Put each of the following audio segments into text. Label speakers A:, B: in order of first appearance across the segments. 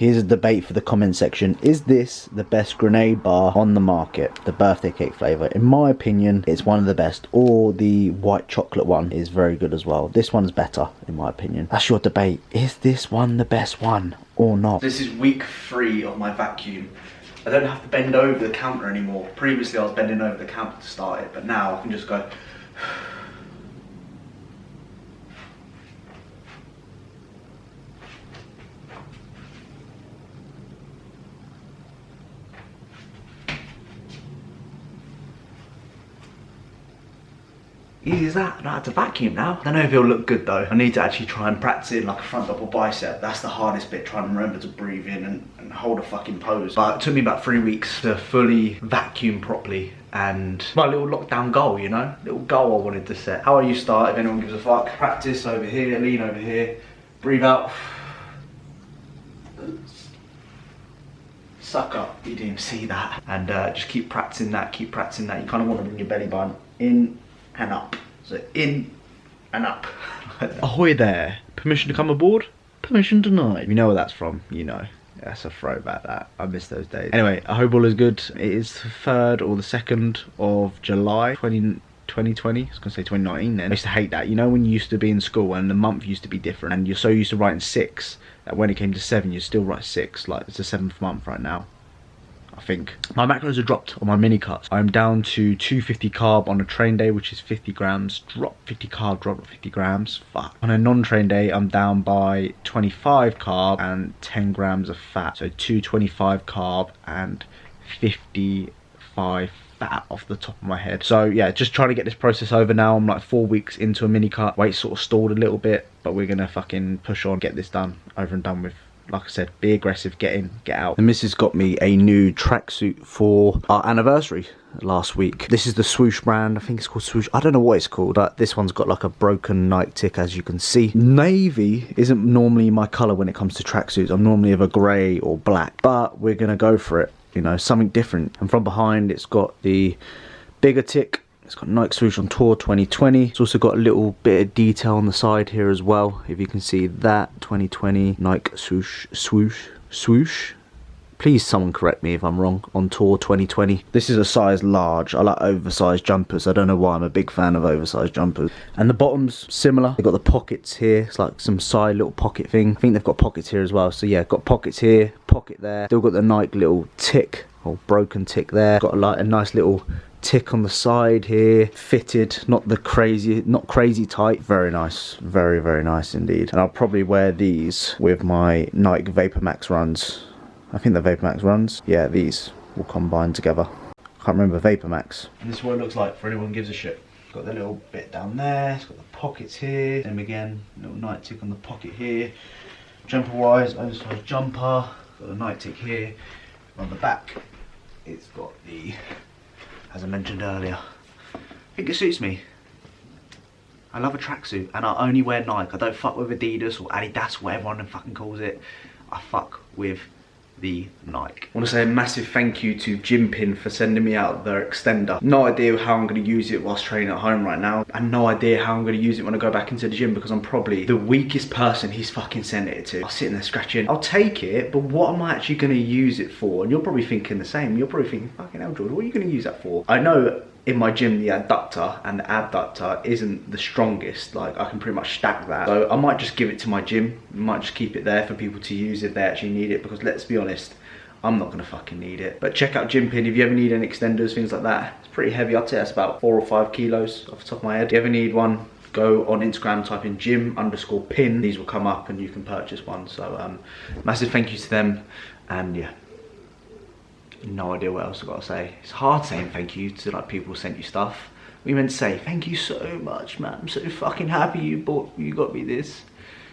A: Here's a debate for the comment section. Is this the best grenade bar on the market? The birthday cake flavour. In my opinion, it's one of the best. Or the white chocolate one is very good as well. This one's better, in my opinion. That's your debate. Is this one the best one or not?
B: This is week 3 of my vacuum. I don't have to bend over the counter anymore. Previously I was bending over the counter to start it, but now I can just go. Easy as that. I don't have to vacuum now. I don't know if it'll look good though. I need to actually try and practice it in like a front double bicep. That's the hardest bit, trying to remember to breathe in and hold a fucking pose. But it took me about 3 weeks to fully vacuum properly, and my little lockdown goal, you know? Little goal I wanted to set. How you start, if anyone gives a fuck. Practice over here, lean over here, breathe out. Suck up, you didn't even see that. And just keep practicing that, keep practicing that. You kind of want to bring your belly button in and up. So in and up.
A: Ahoy there. Permission to come aboard? Permission denied. You know where that's from, you know. That's a throwback, that. I miss those days. Anyway, I hope all is good. It is the 3rd or the 2nd of July 2020. I was gonna say 2019 then. I used to hate that. You know when you used to be in school and the month used to be different and you're so used to writing 6 that when it came to 7 you still write 6. Like it's the 7th month right now, I think. My macros are dropped on my mini cuts. I'm down to 250 carb on a train day, which is 50 grams. Drop 50 carb, drop 50 grams. Fuck. On a non-train day, I'm down by 25 carb and 10 grams of fat. So 225 carb and 55 fat off the top of my head. So yeah, just trying to get this process over now. I'm like 4 weeks into a mini cut. Weight sort of stalled a little bit, but we're gonna fucking push on, get this done, over and done with. Like I said, be aggressive, get in, get out. The missus got me a new tracksuit for our anniversary last week. This is the Swoosh brand. I think it's called Swoosh. I don't know what it's called, but this one's got like a broken Nike tick, as you can see. Navy isn't normally my colour when it comes to tracksuits. I'm normally of a grey or black, but we're gonna go for it. You know, something different. And from behind, it's got the bigger tick. It's got Nike Swoosh on Tour 2020. It's also got a little bit of detail on the side here as well. If you can see that, 2020 Nike Swoosh, swoosh, swoosh. Please someone correct me if I'm wrong, on Tour 2020. This is a size large. I like oversized jumpers. I don't know why, I'm a big fan of oversized jumpers. And the bottom's similar. They've got the pockets here. It's like some side little pocket thing. I think they've got pockets here as well. So yeah, got pockets here, pocket there. Still got the Nike little tick, or broken tick there. Got a nice little tick on the side here, fitted, not crazy tight. Very nice, very, very nice indeed. And I'll probably wear these with my Nike Vapor Max runs. I think the Vapor Max runs, yeah, these will combine together. Can't remember Vapor Max. And this is what it looks like for anyone who gives a shit. It's got the little bit down there, it's got the pockets here, and again, little Nike tick on the pocket here. Jumper wise, oversized jumper, got the Nike tick here. On the back, it's got the, as I mentioned earlier, I think it suits me. I love a tracksuit and I only wear Nike. I don't fuck with Adidas or Adidas, whatever everyone fucking calls it. I fuck with the Nike. I want to say a massive thank you to Jimpin for sending me out their extender. No idea how I'm going to use it whilst training at home right now, and no idea how I'm going to use it when I go back into the gym, because I'm probably the weakest person he's fucking sent it to. I'm sitting there scratching. I'll take it, but what am I actually going to use it for? And you're probably thinking the same. You're probably thinking, fucking hell, Jordan, what are you going to use that for? I know in my gym the adductor and the abductor isn't the strongest. Like, I can pretty much stack that, so I might just give it to my gym. I might just keep it there for people to use if they actually need it, because let's be honest, I'm not gonna fucking need it. But check out Jimpin if you ever need any extenders, things like that. It's pretty heavy. I'd say that's about 4 or 5 kilos off the top of my head. If you ever need one, go on Instagram, type in gym_pin. These will come up and you can purchase one. So massive thank you to them. And yeah, no idea what else I've got to say. It's hard saying thank you to like people who sent you stuff. We meant to say thank you so much, man. I'm so fucking happy you got me this.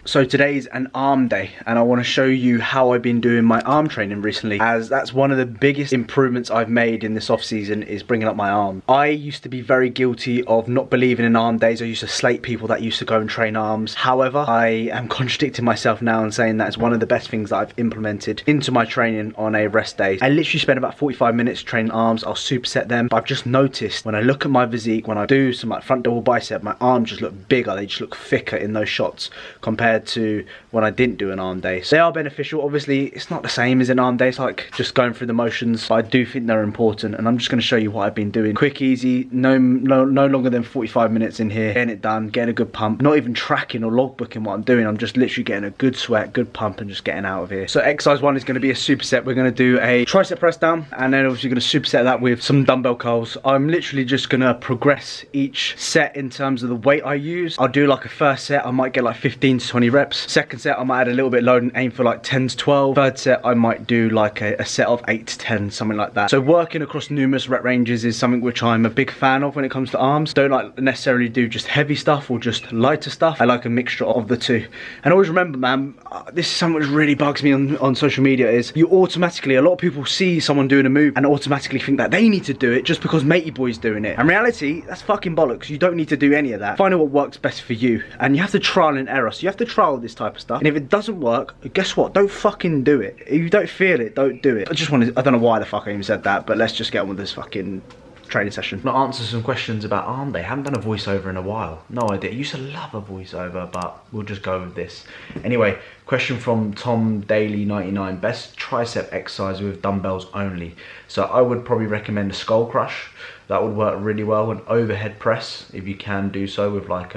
A: So today's an arm day, and I want to show you how I've been doing my arm training recently, as that's one of the biggest improvements I've made in this off season, is bringing up my arm. I used to be very guilty of not believing in arm days. I used to slate people that used to go and train arms. However, I am contradicting myself now and saying that it's one of the best things that I've implemented into my training on a rest day. I literally spent about 45 minutes training arms. I'll superset them, but I've just noticed when I look at my physique, when I do some like front double bicep, my arms just look bigger. They just look thicker in those shots compared compared to when I didn't do an arm day. So they are beneficial. Obviously, it's not the same as an arm day. It's like just going through the motions, but I do think they're important, and I'm just going to show you what I've been doing. Quick, easy, no longer than 45 minutes in here, getting it done, getting a good pump, not even tracking or logbooking what I'm doing. I'm just literally getting a good sweat, good pump, and just getting out of here. So exercise 1 is going to be a superset. We're going to do a tricep press down, and then obviously going to superset that with some dumbbell curls. I'm literally just going to progress each set in terms of the weight I use. I'll do like a first set, I might get like 15 to 20 reps. Second set, I might add a little bit load and aim for like 10 to 12. Third set, I might do like a set of 8 to 10, something like that. So working across numerous rep ranges is something which I'm a big fan of when it comes to arms. Don't like necessarily do just heavy stuff or just lighter stuff. I like a mixture of the two. And always remember, man, this is something which really bugs me on social media, is you automatically, a lot of people see someone doing a move and automatically think that they need to do it just because matey boy's doing it. In reality, that's fucking bollocks. You don't need to do any of that. Find out what works best for you, and you have to trial and error. So you have to trial this type of stuff, and if it doesn't work, guess what? Don't fucking do it. If you don't feel it, don't do it. I don't know why the fuck I even said that, but let's just get on with this fucking training session. I'm gonna answer some questions about arm day. I haven't done a voiceover in a while. No idea. I used to love a voiceover, but we'll just go with this. Anyway, question from Tom Daly 99. Best tricep exercise with dumbbells only. So I would probably recommend a skull crush. That would work really well. An overhead press, if you can do so with like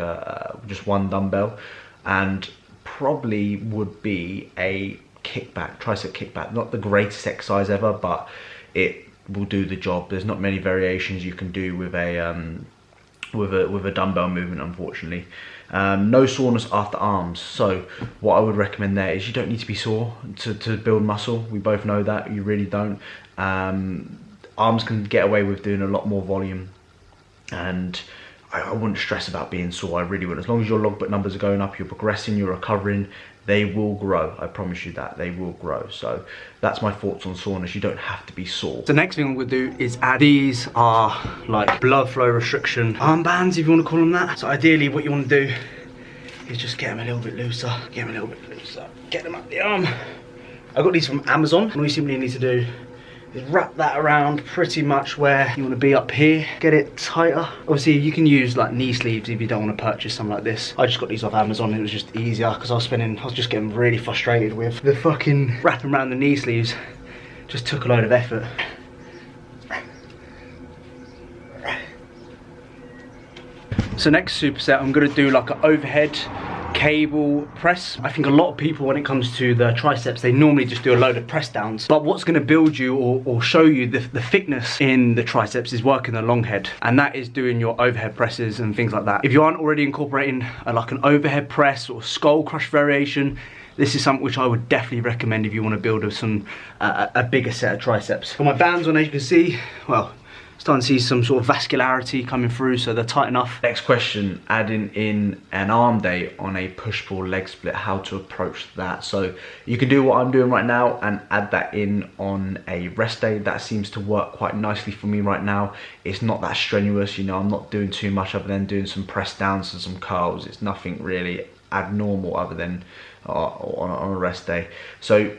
A: just one dumbbell, and probably would be a kickback, tricep kickback. Not the greatest exercise ever, but it will do the job. There's not many variations you can do with a dumbbell movement, unfortunately. No soreness after arms. So what I would recommend there is you don't need to be sore to build muscle. We both know that, you really don't. Arms can get away with doing a lot more volume, and I wouldn't stress about being sore. I really wouldn't. As long as your logbook numbers are going up, you're progressing, you're recovering, they will grow. I promise you that they will grow. So that's my thoughts on soreness. You don't have to be sore. The next thing I'm gonna do is add, these are like blood flow restriction armbands, if you want to call them that. So ideally what you want to do is just get them a little bit looser, get them up the arm. I got these from Amazon, and all you simply need to do is wrap that around pretty much where you want to be up here, get it tighter. Obviously you can use like knee sleeves if you don't want to purchase something like this. I just got these off Amazon. It was just easier because I was just getting really frustrated with the fucking wrapping around the knee sleeves. Just took a load of effort. So next superset, I'm going to do like an overhead cable press. I think a lot of people, when it comes to the triceps, they normally just do a load of press downs, but what's going to build you or show you the thickness in the triceps is working the long head, and that is doing your overhead presses and things like that. If you aren't already incorporating like an overhead press or skull crush variation, this is something which I would definitely recommend if you want to build a bigger set of triceps. For my bands on, as you can see, well, starting to see some sort of vascularity coming through, so they're tight enough. Next question, adding in an arm day on a push-pull leg split, how to approach that. So you can do what I'm doing right now and add that in on a rest day. That seems to work quite nicely for me right now. It's not that strenuous, you know, I'm not doing too much other than doing some press downs and some curls. It's nothing really abnormal other than on a rest day. So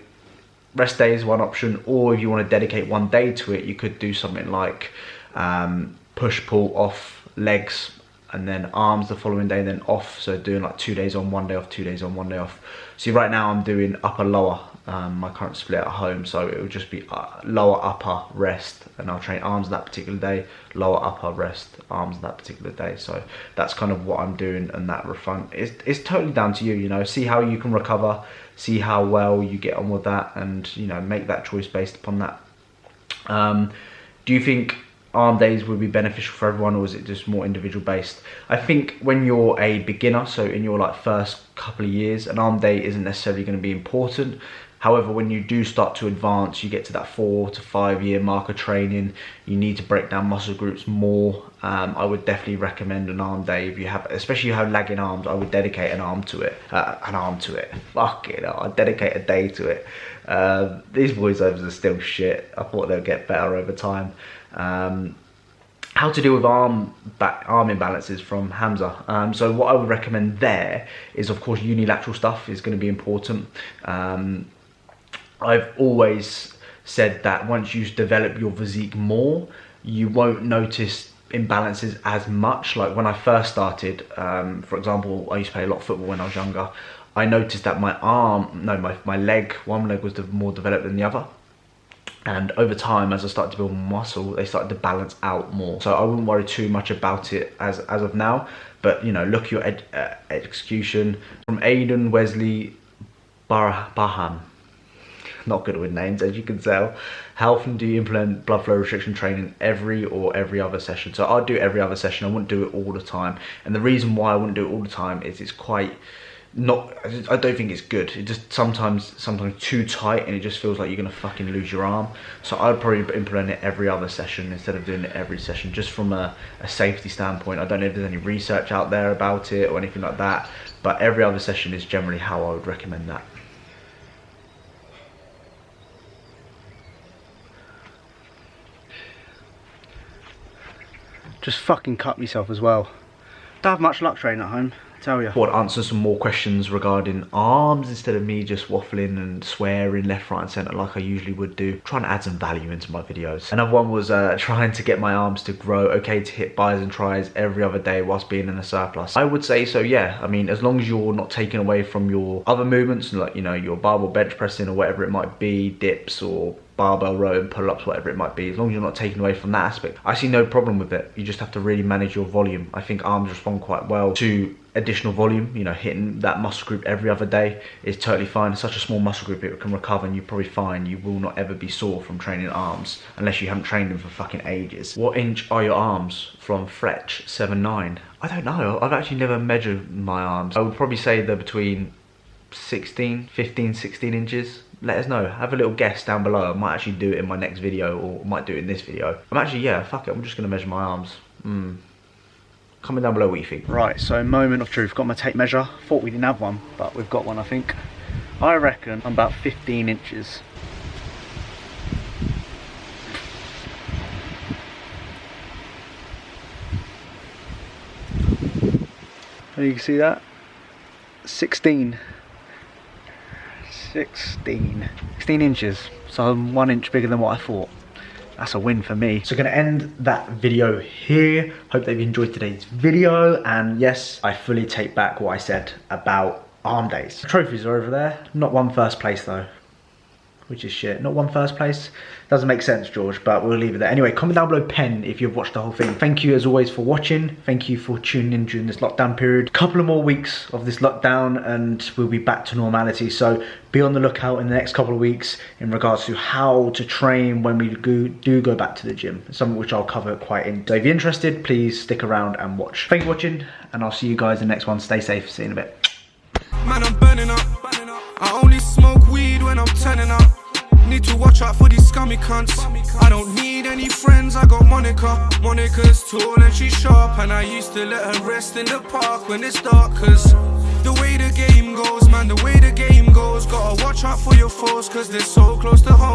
A: rest day is one option, or if you want to dedicate one day to it, you could do something like push pull off legs and then arms the following day, then off. So doing like 2 days on, 1 day off, 2 days on, 1 day off. See, right now I'm doing upper lower, my current split at home, so it would just be lower upper rest, and I'll train arms that particular day, lower upper rest, arms that particular day. So that's kind of what I'm doing, and that refund it's totally down to you, you know. See how you can recover, see how well you get on with that, and you know, make that choice based upon that. Do you think arm days would be beneficial for everyone, or is it just more individual based? I think when you're a beginner, so in your like first couple of years, an arm day isn't necessarily going to be important. However, when you do start to advance, you get to that 4 to 5 year mark of training, you need to break down muscle groups more. I would definitely recommend an arm day. If you have, especially if you have lagging arms, I would dedicate an arm to it. Fuck it, I'd dedicate a day to it. These voiceovers are still shit. I thought they'll get better over time. How to deal with arm imbalances from Hamza. So what I would recommend there is, of course, unilateral stuff is going to be important. I've always said that once you develop your physique more, you won't notice imbalances as much. Like when I first started, for example, I used to play a lot of football when I was younger. I noticed that my leg, one leg was more developed than the other. And over time, as I started to build muscle, they started to balance out more. So I wouldn't worry too much about it as of now. But, you know, look at your execution. From Aidan Wesley Baham. Not good with names, as you can tell. How often do you implement blood flow restriction training? Every or every other session? So I'd do every other session. I wouldn't do it all the time. And the reason why I wouldn't do it all the time is it's quite... I don't think it's good. It just sometimes too tight, and it just feels like you're gonna fucking lose your arm. So I'd probably implement it every other session instead of doing it every session, just from a safety standpoint. I don't know if there's any research out there about it or anything like that, but every other session is generally how I would recommend that.
C: Just fucking cut myself as well. Don't have much luck training at home, I tell you.
A: I would answer some more questions regarding arms instead of me just waffling and swearing left, right and centre like I usually would do. Trying to add some value into my videos. Another one was trying to get my arms to grow, okay to hit bis and tris every other day whilst being in a surplus. I would say so, yeah. I mean, as long as you're not taking away from your other movements, like, you know, your barbell bench pressing or whatever it might be, dips or barbell row and pull-ups, whatever it might be, as long as you're not taking away from that aspect, I see no problem with it. You just have to really manage your volume. I think arms respond quite well to additional volume. You know, hitting that muscle group every other day is totally fine. It's such a small muscle group, it can recover, and you probably find you will not ever be sore from training arms unless you haven't trained them for fucking ages. What inch are your arms? From Fletch 79. I don't know, I've actually never measured my arms. I would probably say they're between 15, 16 inches. Let us know, have a little guess down below. I might actually do it in my next video, or might do it in this video. Yeah, fuck it, I'm just gonna measure my arms. Comment down below what you think.
C: Right, so moment of truth, got my tape measure. Thought we didn't have one, but we've got one, I think. I reckon I'm about 15 inches. And you can see that? 16 inches, so I'm 1 inch bigger than what I thought. That's a win for me.
A: So gonna end that video here. Hope that you enjoyed today's video, and yes, I fully take back what I said about arm days. Trophies are over there. Not won first place though, which is shit. Not won first place. Doesn't make sense, George, but we'll leave it there. Anyway, comment down below pen if you've watched the whole thing. Thank you as always for watching. Thank you for tuning in during this lockdown period. Couple of more weeks of this lockdown and we'll be back to normality. So be on the lookout in the next couple of weeks in regards to how to train when we do go back to the gym. It's something which I'll cover quite in. So if you're interested, please stick around and watch. Thank you for watching, and I'll see you guys in the next one. Stay safe. See you in a bit.
D: Man, I'm burning up. I only smoke weed when I'm turning up. Need to watch out for these scummy cunts. I don't need any friends, I got Monica. Monica's tall and she's sharp, and I used to let her rest in the park when it's dark. Cause the way the game goes, man, the way the game goes, gotta watch out for your foes, cause they're so close to home.